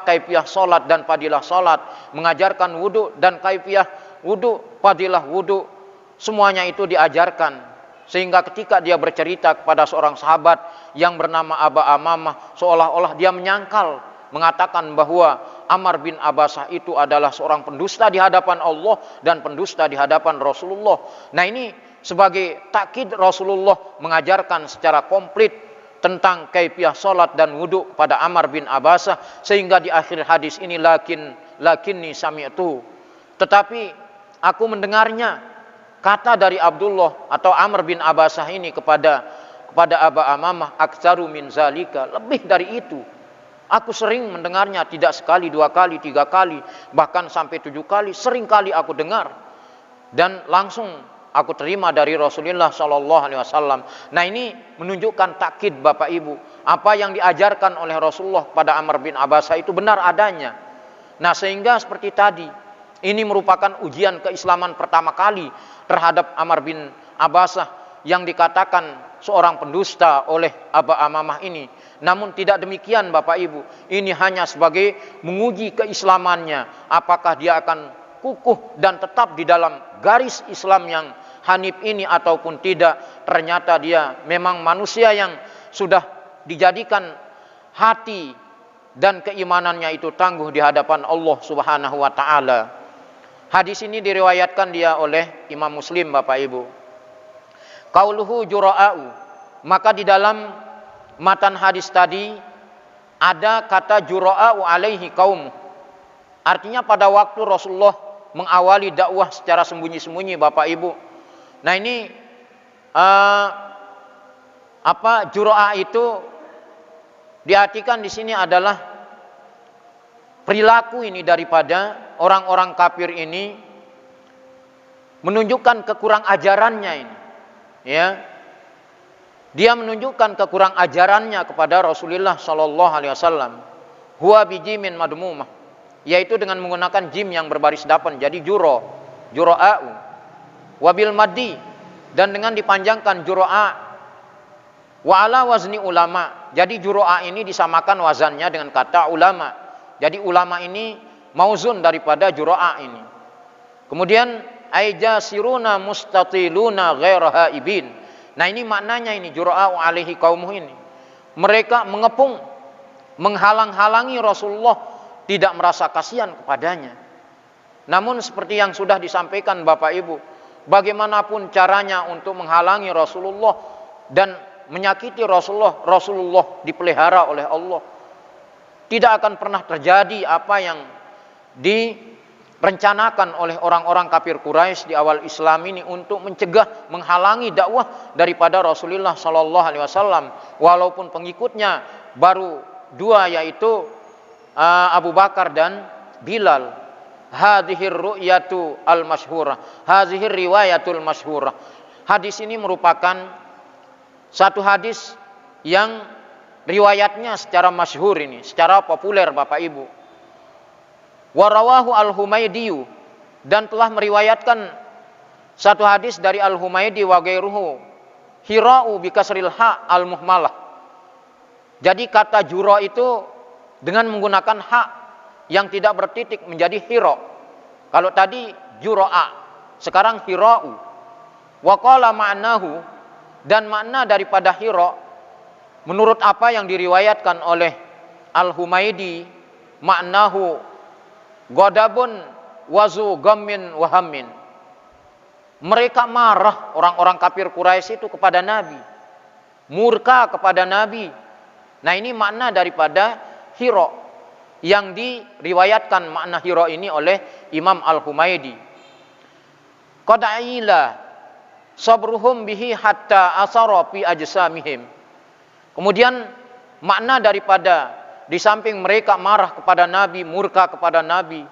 kaifiah salat dan fadilah salat, mengajarkan wudu dan kaifiah wudu, fadilah wudu, semuanya itu diajarkan. Sehingga ketika dia bercerita kepada seorang sahabat yang bernama Aba Amamah, seolah-olah dia menyangkal, mengatakan bahwa Amr bin Abasah itu adalah seorang pendusta di hadapan Allah dan pendusta di hadapan Rasulullah. Nah, ini sebagai takkid Rasulullah mengajarkan secara komplit tentang kaifiah salat dan wudu pada Amr bin Abasah, sehingga di akhir hadis ini lakinni sami'tu, tetapi aku mendengarnya kata dari Abdullah atau Amr bin Abasah ini kepada Aba Amamah, aktsaru min zalika, lebih dari itu. Aku sering mendengarnya, tidak sekali, 2 kali, 3 kali, bahkan sampai 7 kali, sering kali aku dengar. Dan langsung aku terima dari Rasulullah SAW. Nah, ini menunjukkan takkid Bapak Ibu. Apa yang diajarkan oleh Rasulullah pada Amr bin Abasah itu benar adanya. Nah, sehingga seperti tadi, ini merupakan ujian keislaman pertama kali terhadap Amr bin Abasah yang dikatakan seorang pendusta oleh Aba Amamah ini. Namun tidak demikian Bapak Ibu. Ini hanya sebagai menguji keislamannya. Apakah dia akan kukuh dan tetap di dalam garis Islam yang hanif ini ataupun tidak. Ternyata dia memang manusia yang sudah dijadikan hati dan keimanannya itu tangguh di hadapan Allah Subhanahu wa taala. Hadis ini diriwayatkan dia oleh Imam Muslim Bapak Ibu. Qauluhu jura'u, maka di dalam matan hadis tadi ada kata jura'u alaihi qaum. Artinya pada waktu Rasulullah mengawali dakwah secara sembunyi-sembunyi Bapak Ibu. Nah, ini jura'a itu diartikan di sini adalah perilaku ini daripada orang-orang kafir ini menunjukkan kekurang ajarannya ini. Ya. Dia menunjukkan kekurang ajarannya kepada Rasulullah sallallahu alaihi wasallam. Huwa bijimin madmumah, yaitu dengan menggunakan jim yang berbaris dapan, jadi jura'u. Wabil maddi, dan dengan dipanjangkan jura'a. Wa ala wazni ulama, jadi jura'a ini disamakan wazannya dengan kata ulama. Jadi ulama ini mauzun daripada jura'a ini. Kemudian aijasiruna mustatiluna ghaira haibin. Nah, ini maknanya ini jura'u alaihi qaumuh ini. Mereka mengepung, menghalang-halangi Rasulullah, tidak merasa kasihan kepadanya. Namun seperti yang sudah disampaikan Bapak Ibu, bagaimanapun caranya untuk menghalangi Rasulullah dan menyakiti Rasulullah, Rasulullah dipelihara oleh Allah. Tidak akan pernah terjadi apa yang direncanakan oleh orang-orang kafir Quraisy di awal Islam ini untuk mencegah, menghalangi dakwah daripada Rasulullah sallallahu alaihi wasallam, walaupun pengikutnya baru 2, yaitu Abu Bakar dan Bilal. Hadhir ru'yatu al-masyhurah, hadhir riwayatul masyhurah. Hadis ini merupakan satu hadis yang riwayatnya secara masyhur ini, secara populer Bapak Ibu. Warawahu al-Humaydi, dan telah meriwayatkan satu hadis dari al-Humaydi wa ghairuhu, hira'u bi kasril ha al-muhmalah. Jadi kata jura itu dengan menggunakan ha yang tidak bertitik menjadi hira. Kalau tadi jura'a, sekarang hira'u. Wa qala ma'nahu, dan makna daripada hira menurut apa yang diriwayatkan oleh al-Humaydi, ma'nahu ghadabun wazu gammin wahammin. Mereka marah, orang-orang kafir Quraisy itu kepada Nabi, murka kepada Nabi. Nah, ini makna daripada hira yang diriwayatkan makna hira ini oleh Imam Al-Humaydi. Qad'ila sabruhum bihi hatta asara fi ajsamihim. Kemudian makna daripada di samping mereka marah kepada Nabi, murka kepada Nabi,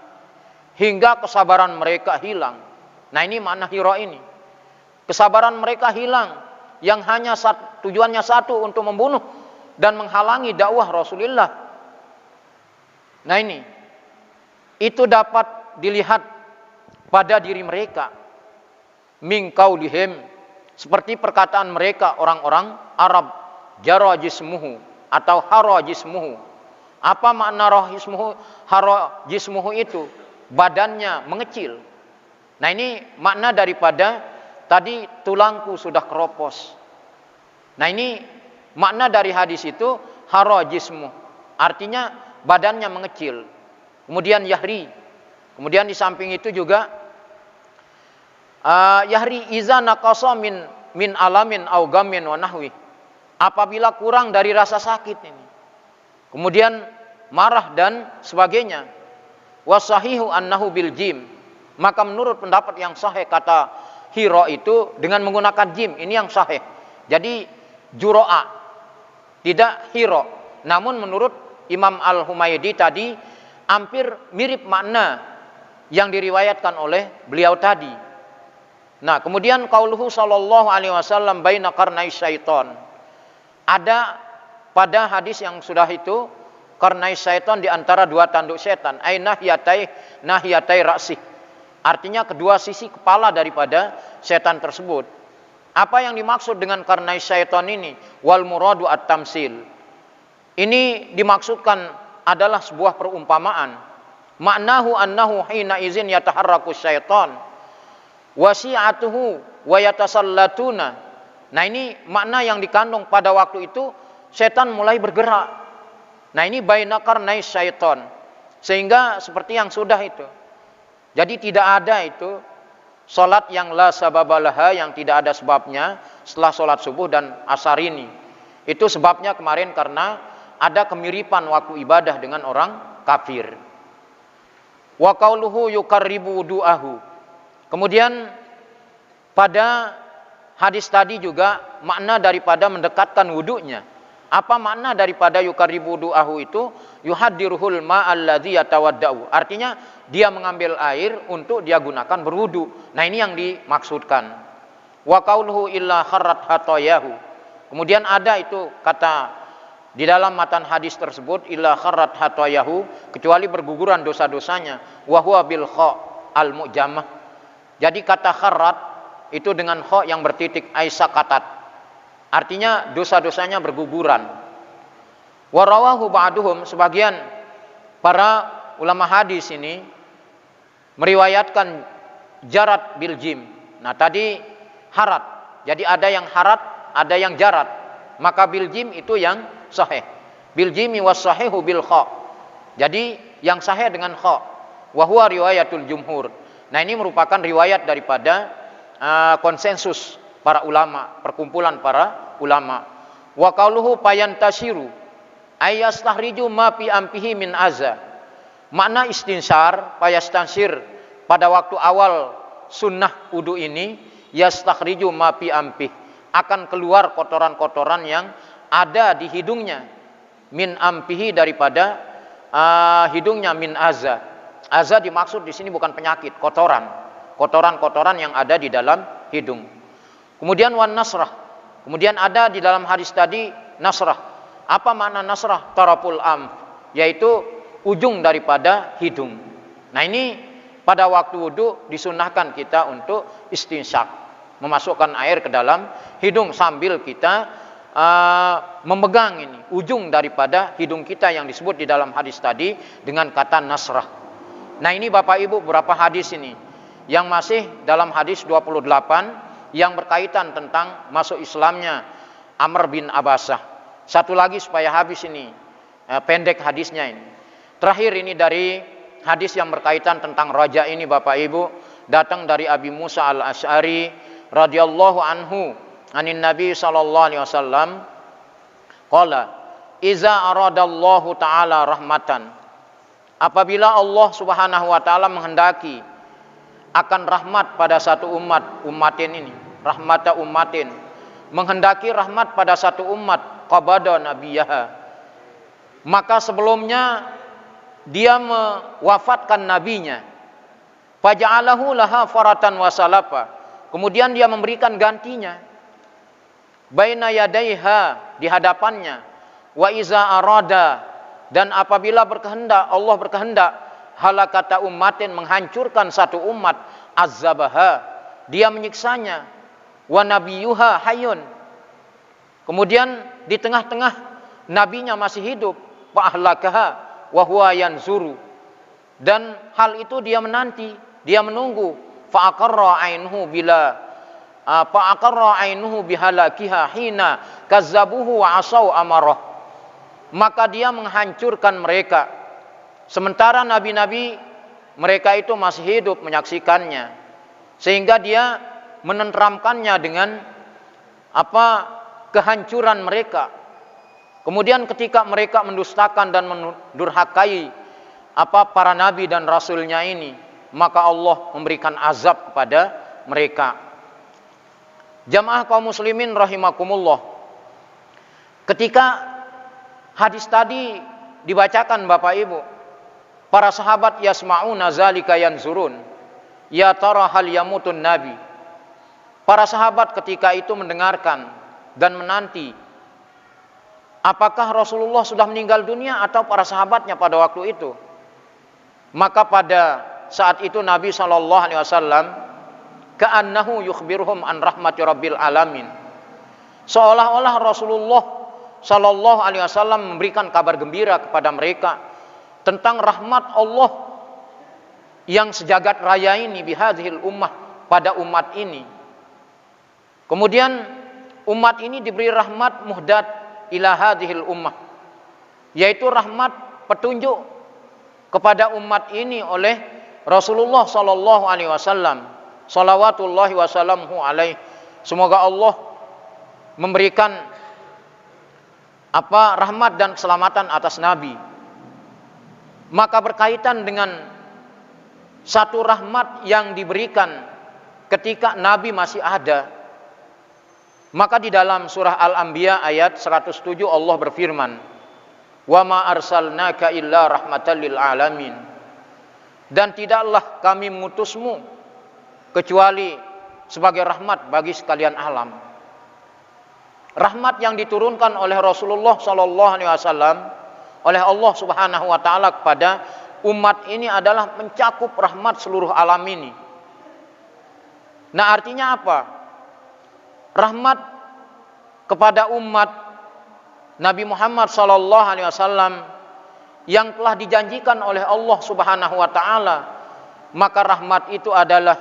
hingga kesabaran mereka hilang. Nah, ini makna hira ini. Kesabaran mereka hilang, yang hanya tujuannya satu, untuk membunuh dan menghalangi dakwah Rasulullah. Nah, ini itu dapat dilihat pada diri mereka. Min qaulihim, seperti perkataan mereka orang-orang Arab, jara jismuhu atau hara jismuhu. Apa makna rohismuhu, hara jismuhu itu? Badannya mengecil. Nah, ini makna daripada tadi tulangku sudah keropos. Nah, ini makna dari hadis itu hara jismuh, artinya badannya mengecil. Kemudian yahri, kemudian di samping itu juga yahri iza naqasa min alamin au gammin wa nahwi, apabila kurang dari rasa sakit ini, kemudian marah dan sebagainya. Wasahihu annahu bil jim, maka menurut pendapat yang sahih kata Hiro itu dengan menggunakan jim, ini yang sahih. Jadi Juro'a, tidak Hiro. Namun menurut Imam Al-Humaydi tadi hampir mirip makna yang diriwayatkan oleh beliau tadi. Nah, kemudian qauluhu sallallahu alaihi wasallam baina qarnai syaiton. Ada pada hadis yang sudah itu qarnai syaiton di antara dua tanduk setan, ai nahiyatai ra'si. Artinya kedua sisi kepala daripada setan tersebut. Apa yang dimaksud dengan qarnai syaiton ini? Wal muradu at-tamsil. Ini dimaksudkan adalah sebuah perumpamaan. Maknahu annahu hina izin yataharraku syaiton wasi'atuhu wa yatasallatuna. Nah, ini makna yang dikandung pada waktu itu setan mulai bergerak. Nah, ini baina qarnai syaiton. Sehingga seperti yang sudah itu. Jadi tidak ada itu salat yang la sababalaha, yang tidak ada sebabnya setelah salat subuh dan asar ini. Itu sebabnya kemarin karena ada kemiripan waktu ibadah dengan orang kafir. Wa qauluhu yuqarribu wudu'ahu. Kemudian pada hadis tadi juga makna daripada mendekatkan wudunya. Apa makna daripada yuqarribu wudu'ahu itu? Yuhaddiruhul ma'alladzi yatawaddau. Artinya dia mengambil air untuk dia gunakan berwudu. Nah, ini yang dimaksudkan. Wa qauluhu illa kharrat hatayahu. Kemudian ada itu kata di dalam matan hadis tersebut illa kharrat hatayahu, kecuali berguguran dosa-dosanya. Wa huwa bil kha al mu'jamah. Jadi kata kharrat itu dengan kha yang bertitik ai sakatat. Artinya dosa-dosanya berguguran. Wa rawahu ba'duhum, sebagian para ulama hadis ini meriwayatkan jarat bil jim. Nah, tadi harat. Jadi ada yang harat, ada yang jarat. Maka bil jim itu yang sahih. Bil jimi was sahihu bil kha. Jadi yang sahih dengan kha. Wa huwa riwayatul jumhur. Nah, ini merupakan riwayat daripada konsensus para ulama, perkumpulan para ulama. Wa qauluhu payantasiru ayastahriju ma fi ampihi min aza. Makna istinsar, payastansir pada waktu awal sunnah wudu ini, yastakhriju ma fi ampih, akan keluar kotoran-kotoran yang ada di hidungnya. Min ampihi daripada hidungnya, min aza. Aza dimaksud di sini bukan penyakit, kotoran. Kotoran-kotoran yang ada di dalam hidung. Kemudian wan nasrah. Kemudian ada di dalam hadis tadi nasrah. Apa makna nasrah? Taraful amf, yaitu ujung daripada hidung. Nah, ini pada waktu wudu disunahkan kita untuk istinsyak, memasukkan air ke dalam hidung sambil kita memegang ini ujung daripada hidung kita yang disebut di dalam hadis tadi dengan kata nasrah. Nah, ini Bapak Ibu beberapa hadis ini yang masih dalam hadis 28 yang berkaitan tentang masuk Islamnya Amr bin Abasah. Satu lagi supaya habis ini, pendek hadisnya ini. Terakhir ini dari hadis yang berkaitan tentang raja ini Bapak Ibu, datang dari Abi Musa al-Asy'ari radhiyallahu anhu anin Nabi sallallahu alaihi wasallam qala iza aradallahu taala rahmatan, apabila Allah Subhanahu wa taala menghendaki akan rahmat pada satu umatin ini, rahmata ummatin, menghendaki rahmat pada satu umat, qabada nabiyaha, maka sebelumnya dia mewafatkan nabinya, faja'alahu laha faratan wasalafa, kemudian dia memberikan gantinya, baina yadaiha, di hadapannya, wa iza arada, dan apabila berkehendak, Allah berkehendak, halakata ummatin, menghancurkan satu umat, azzabaha, dia menyiksanya, wa nabiyuha hayyun, kemudian di tengah-tengah nabinya masih hidup, fa ahlakaha wa huwa yanzuru, dan hal itu dia menanti, dia menunggu, fa aqarra ainuhu bihalakiha hina kazzabuhu wa asau amarah, maka dia menghancurkan mereka sementara nabi-nabi mereka itu masih hidup menyaksikannya, sehingga dia menenteramkannya dengan kehancuran mereka. Kemudian ketika mereka mendustakan dan mendurhakai para nabi dan rasulnya ini, maka Allah memberikan azab kepada mereka. Jamaah kaum muslimin rahimakumullah. Ketika hadis tadi dibacakan Bapak Ibu, para sahabat yasma'una zalika yanzurun, ya tara hal yamutun nabi. Para sahabat ketika itu mendengarkan dan menanti apakah Rasulullah sudah meninggal dunia atau para sahabatnya pada waktu itu. Maka pada saat itu Nabi SAW ka'annahu yukhbiruhum an rahmati rabbil alamin. Seolah-olah Rasulullah SAW memberikan kabar gembira kepada mereka tentang rahmat Allah yang sejagat raya ini bihadhil ummah, pada umat ini. Kemudian umat ini diberi rahmat muhdat ila hadhil ummah, yaitu rahmat petunjuk kepada umat ini oleh Rasulullah sallallahu alaihi wasallam, salawatullahi wasallamuhu alaihi. Semoga Allah memberikan rahmat dan keselamatan atas Nabi. Maka berkaitan dengan satu rahmat yang diberikan ketika Nabi masih ada, maka di dalam surah Al-Anbiya ayat 107 Allah berfirman, "Wa ma arsalnaka illa rahmatan lil alamin." Dan tidaklah kami mengutusmu kecuali sebagai rahmat bagi sekalian alam. Rahmat yang diturunkan oleh Rasulullah sallallahu alaihi wasallam oleh Allah Subhanahu wa taala kepada umat ini adalah mencakup rahmat seluruh alam ini. Nah, artinya apa? Rahmat kepada umat Nabi Muhammad sallallahu alaihi wasallam yang telah dijanjikan oleh Allah Subhanahu wa taala, maka rahmat itu adalah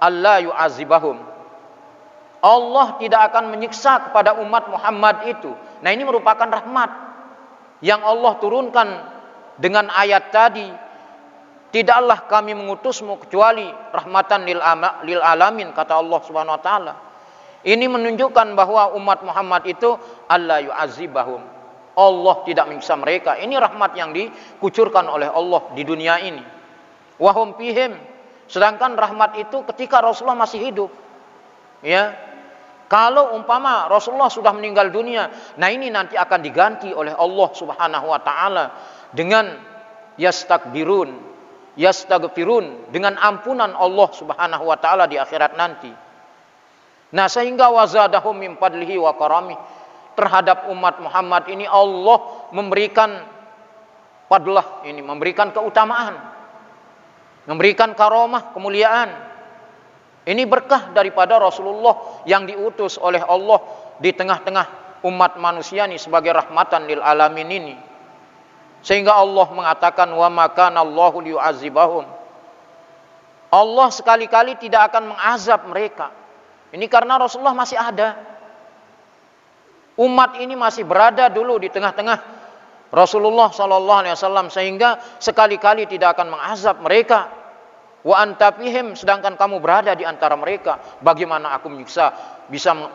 alla yu'azibahum. Allah tidak akan menyiksa kepada umat Muhammad itu. Nah, ini merupakan rahmat yang Allah turunkan dengan ayat tadi, tidaklah kami mengutusmu kecuali rahmatan lil alamin, kata Allah Subhanahu wa taala. Ini menunjukkan bahwa umat Muhammad itu alla yu'azibahum. Allah tidak menyiksa mereka. Ini rahmat yang dikucurkan oleh Allah di dunia ini. Wahum fihim. Sedangkan rahmat itu ketika Rasulullah masih hidup. Ya. Kalau umpama Rasulullah sudah meninggal dunia, nah ini nanti akan diganti oleh Allah Subhanahu wa taala dengan yastaghfirun, dengan ampunan Allah Subhanahu wa taala di akhirat nanti. Nah, sehingga wazadahum min fadlihi wa karami, terhadap umat Muhammad ini Allah memberikan fadlah ini, memberikan keutamaan, memberikan karomah, kemuliaan. Ini berkah daripada Rasulullah yang diutus oleh Allah di tengah-tengah umat manusia ini sebagai rahmatan lil alamin ini. Sehingga Allah mengatakan wa ma kana Allahu liyu'adzibahum. Allah sekali-kali tidak akan mengazab mereka. Ini karena Rasulullah masih ada. Umat ini masih berada dulu di tengah-tengah Rasulullah sallallahu alaihi wasallam, sehingga sekali-kali tidak akan mengazab mereka. Wa anta fihim, sedangkan kamu berada di antara mereka. Bagaimana aku bisa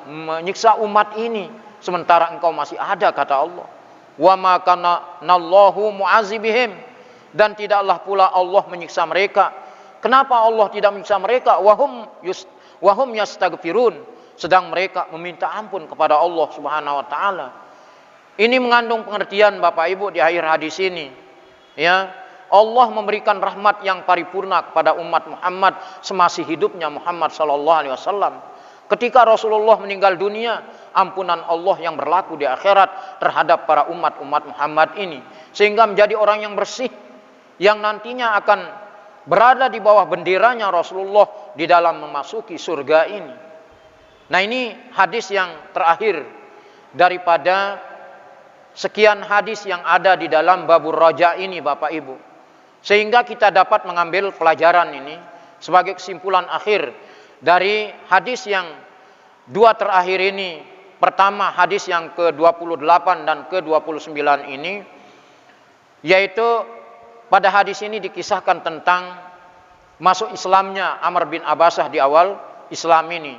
menyiksa umat ini sementara engkau masih ada, kata Allah. Wa ma kana nallahu mu'azibihim, dan tidaklah pula Allah menyiksa mereka. Kenapa Allah tidak menyiksa mereka? Wahum yastaghfirun, sedang mereka meminta ampun kepada Allah Subhanahu wa taala. Ini mengandung pengertian Bapak Ibu di akhir hadis ini. Ya, Allah memberikan rahmat yang paripurna kepada umat Muhammad semasih hidupnya Muhammad sallallahu alaihi wasallam. Ketika Rasulullah meninggal dunia, ampunan Allah yang berlaku di akhirat terhadap para umat Muhammad ini, sehingga menjadi orang yang bersih yang nantinya akan berada di bawah benderanya Rasulullah di dalam memasuki surga ini. Nah, ini hadis yang terakhir daripada sekian hadis yang ada di dalam babur roja ini Bapak Ibu. Sehingga kita dapat mengambil pelajaran ini sebagai kesimpulan akhir dari hadis yang dua terakhir ini. Pertama, hadis yang ke-28 dan ke-29 ini, yaitu pada hadis ini dikisahkan tentang masuk Islamnya Amr bin Abbasah di awal Islam ini.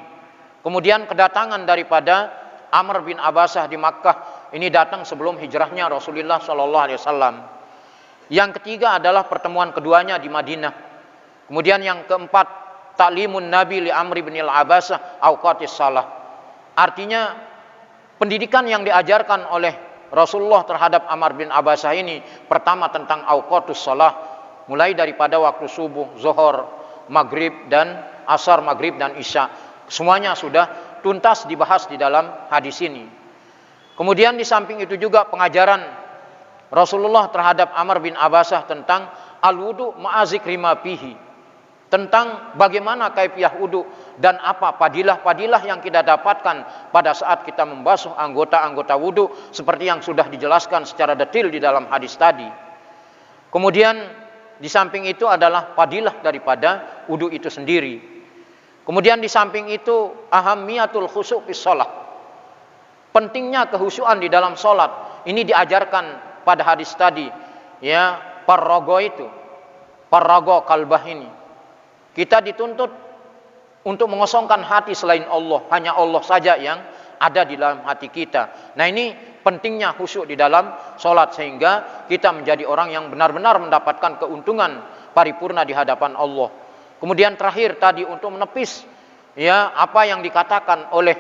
Kemudian kedatangan daripada Amr bin Abbasah di Makkah ini datang sebelum hijrahnya Rasulullah SAW. Yang ketiga adalah pertemuan keduanya di Madinah. Kemudian yang keempat, ta'limun Nabi li Amr bin Abbasah awqatis salah. Artinya pendidikan yang diajarkan oleh Rasulullah terhadap Amr bin Abasah ini, pertama tentang awqatus shalah, mulai daripada waktu subuh, zuhur, maghrib dan asar, maghrib dan isya. Semuanya sudah tuntas dibahas di dalam hadis ini. Kemudian di samping itu juga pengajaran Rasulullah terhadap Amr bin Abasah tentang al-wudu ma'azikri ma fihi, tentang bagaimana kaifiah wudu dan apa padilah-padilah yang kita dapatkan pada saat kita membasuh anggota-anggota wudu seperti yang sudah dijelaskan secara detail di dalam hadis tadi. Kemudian di samping itu adalah padilah daripada wudu itu sendiri. Kemudian di samping itu ahammiyatul khusu' fis shalah, pentingnya kehusuan di dalam salat. Ini diajarkan pada hadis tadi, ya, parrago kalbah ini. Kita dituntut untuk mengosongkan hati selain Allah, hanya Allah saja yang ada di dalam hati kita. Nah, ini pentingnya khusyuk di dalam salat sehingga kita menjadi orang yang benar-benar mendapatkan keuntungan paripurna di hadapan Allah. Kemudian terakhir tadi untuk menepis, ya, apa yang dikatakan oleh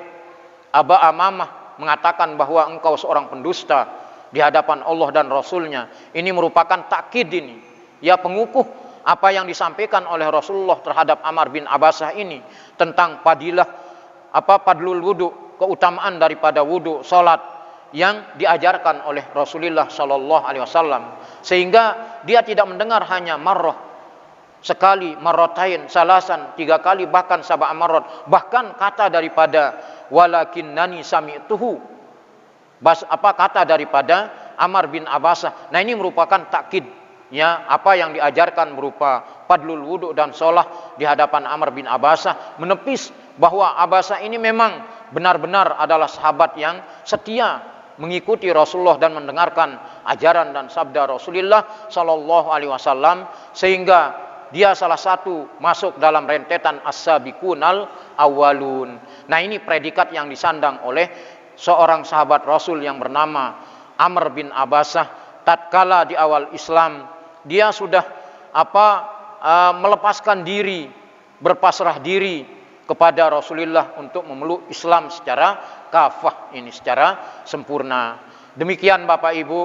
Aba Amamah, mengatakan bahwa engkau seorang pendusta di hadapan Allah dan Rasulnya. Ini merupakan takkid ini, ya, pengukuh apa yang disampaikan oleh Rasulullah terhadap Amr bin Abasah ini tentang padlul wudu, keutamaan daripada wudu salat yang diajarkan oleh Rasulullah sallallahu alaihi wasallam, sehingga dia tidak mendengar hanya marrah sekali, marratain, salasan, 3 kali, bahkan sab'a marrat, bahkan kata daripada walakinnani sami'tuhu, kata daripada Amr bin Abasah. Nah, ini merupakan takkid, ya, apa yang diajarkan berupa padlul wudu dan sholah di hadapan Amr bin Abasah, menepis bahwa Abasah ini memang benar-benar adalah sahabat yang setia mengikuti Rasulullah dan mendengarkan ajaran dan sabda Rasulullah sallallahu alaihi wasallam, sehingga dia salah satu masuk dalam rentetan as-sabiqunal awwalun. Nah, ini predikat yang disandang oleh seorang sahabat Rasul yang bernama Amr bin Abasah. Tatkala di awal Islam, dia sudah melepaskan diri, berpasrah diri kepada Rasulullah untuk memeluk Islam secara kafah, ini secara sempurna. Demikian Bapak Ibu,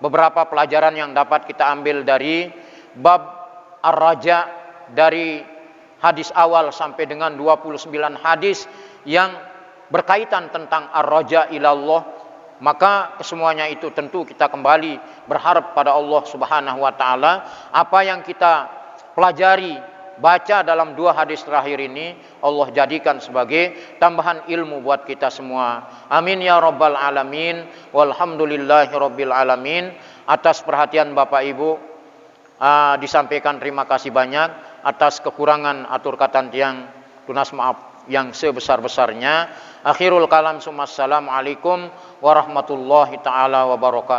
beberapa pelajaran yang dapat kita ambil dari bab Ar-Raja, dari hadis awal sampai dengan 29 hadis yang berkaitan tentang Ar-Raja ilallah. Maka kesemuanya itu tentu kita kembali berharap pada Allah Subhanahu wa taala. Apa yang kita pelajari, baca dalam 2 hadis terakhir ini, Allah jadikan sebagai tambahan ilmu buat kita semua. Amin ya rabbal alamin. Walhamdulillahi rabbil alamin. Atas perhatian Bapak Ibu, disampaikan terima kasih banyak. Atas kekurangan atur kata tiang, tunas maaf yang sebesar-besarnya. Akhirul kalam, assalamualaikum warahmatullahi taala wabarakatuh.